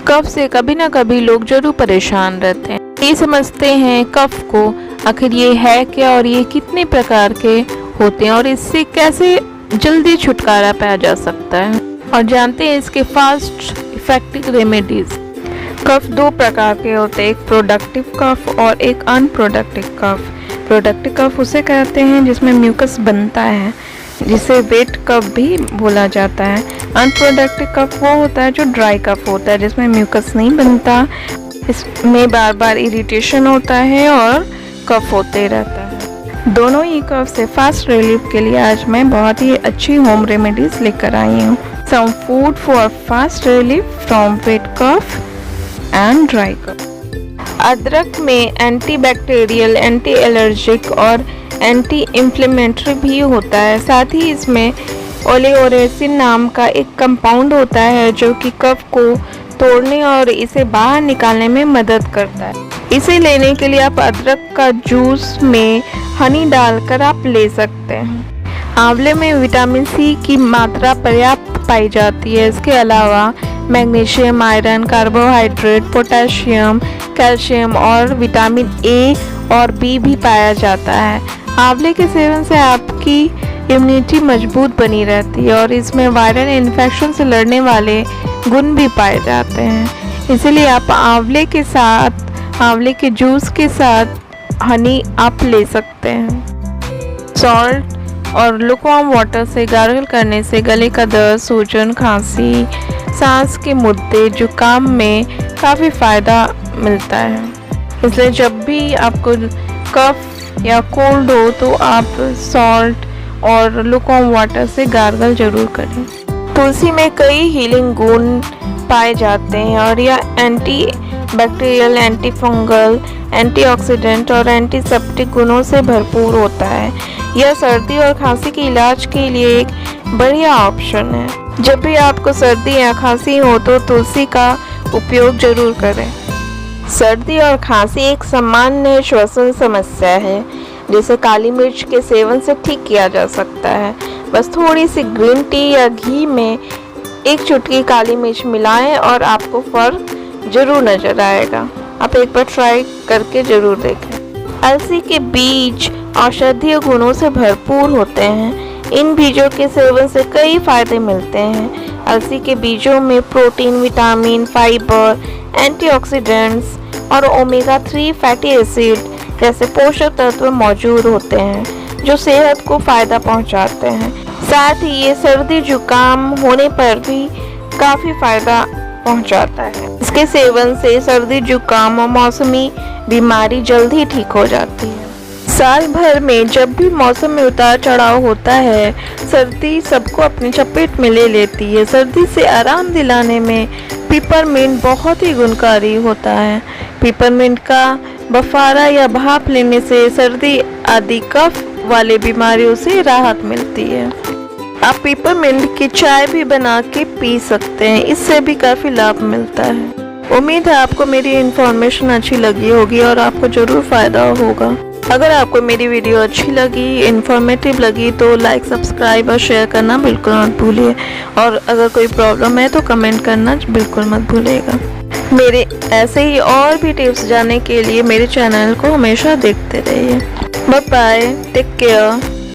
कफ से कभी ना कभी लोग जरूर परेशान रहते हैं। ये समझते हैं कफ को आखिर ये है क्या और ये कितने प्रकार के होते हैं और इससे कैसे जल्दी छुटकारा पाया जा सकता है, और जानते हैं इसके फास्ट इफेक्टिव रेमेडीज। कफ दो प्रकार के होते हैं, एक प्रोडक्टिव कफ और एक अनप्रोडक्टिव कफ। प्रोडक्टिव कफ उसे कहते हैं जिसमें म्यूकस बनता है, जिसे वेट कफ भी बोला जाता है। अनप्रोडक्टिव कफ वो होता है जो ड्राई कफ होता है, जिसमें म्यूकस नहीं बनता, इसमें बार बार इरिटेशन होता है और कफ होते रहता है। दोनों ही कफ से फास्ट रिलीफ के लिए आज मैं बहुत ही अच्छी होम रेमेडीज लेकर आई हूँ। Some food for fast relief from wet cough and dry cough. अदरक में एंटीबैक्टीरियल, एंटी एलर्जिक और एंटी इन्फ्लेमेटरी भी होता है। साथ ही इसमें ओलेओरेसिन नाम का एक कंपाउंड होता है जो कि कफ को तोड़ने और इसे बाहर निकालने में मदद करता है। इसे लेने के लिए आप अदरक का जूस में हनी डालकर आप ले सकते हैं। आंवले में विटामिन सी की मात्रा पर्याप्त पाई जाती है। इसके अलावा magnesium, iron, carbohydrate, potassium, calcium और विटामिन ए और बी भी पाया जाता है। आंवले के सेवन से आपकी इम्यूनिटी मजबूत बनी रहती है और इसमें वायरल इन्फेक्शन से लड़ने वाले गुण भी पाए जाते हैं। इसलिए आप आंवले के जूस के साथ हनी आप ले सकते हैं। सॉल्ट और लुकवार्म वाटर से गार्गल करने से गले का दर्द, सूजन, खांसी, सांस के मुद्दे, जुकाम में काफ़ी फ़ायदा मिलता है। इसलिए जब भी आपको कफ या कोल्ड हो तो आप सॉल्ट और लुकवार्म वाटर से गार्गल जरूर करें। तुलसी में कई हीलिंग गुण पाए जाते हैं और यह anti bacterial, anti fungal, antioxidant और एंटीसेप्टिक गुणों से भरपूर होता है। यह सर्दी और खांसी के इलाज के लिए एक बढ़िया ऑप्शन है। जब भी आपको सर्दी या खांसी हो तो तुलसी का उपयोग जरूर करें। सर्दी और खांसी एक सामान्य श्वसन समस्या है जिसे काली मिर्च के सेवन से ठीक किया जा सकता है। बस थोड़ी सी ग्रीन टी या घी में एक चुटकी काली मिर्च मिलाएं और आपको फर्क जरूर नजर आएगा। आप एक बार ट्राई करके जरूर देखें। अलसी के बीज औषधीय गुणों से भरपूर होते हैं। इन बीजों के सेवन से कई फायदे मिलते हैं। अलसी के बीजों में प्रोटीन, विटामिन, फाइबर, एंटीऑक्सीडेंट्स और ओमेगा 3 फैटी एसिड जैसे पोषक तत्व मौजूद होते हैं जो सेहत को फायदा पहुंचाते हैं। साथ ही ये सर्दी जुकाम होने पर भी काफ़ी फायदा पहुंचाता है। इसके सेवन से सर्दी जुकाम और मौसमी बीमारी जल्दी ठीक हो जाती है। साल भर में जब भी मौसम में उतार चढ़ाव होता है, सर्दी सबको अपनी चपेट में ले लेती है। सर्दी से आराम दिलाने में पिपरमिंट बहुत ही गुणकारी होता है। पिपरमिंट का बफारा या भाप लेने से सर्दी आदि कफ वाले बीमारियों से राहत मिलती है। आप पिपरमिंट की चाय भी बना के पी सकते हैं, इससे भी काफ़ी लाभ मिलता है। उम्मीद है आपको मेरी इन्फॉर्मेशन अच्छी लगी होगी और आपको ज़रूर फ़ायदा होगा। अगर आपको मेरी वीडियो अच्छी लगी, इन्फॉर्मेटिव लगी तो लाइक, सब्सक्राइब और शेयर करना बिल्कुल मत भूलिए। और अगर कोई प्रॉब्लम है तो कमेंट करना बिल्कुल मत भूलिएगा। मेरे ऐसे ही और भी टिप्स जानने के लिए मेरे चैनल को हमेशा देखते रहिए। Bye bye, take care.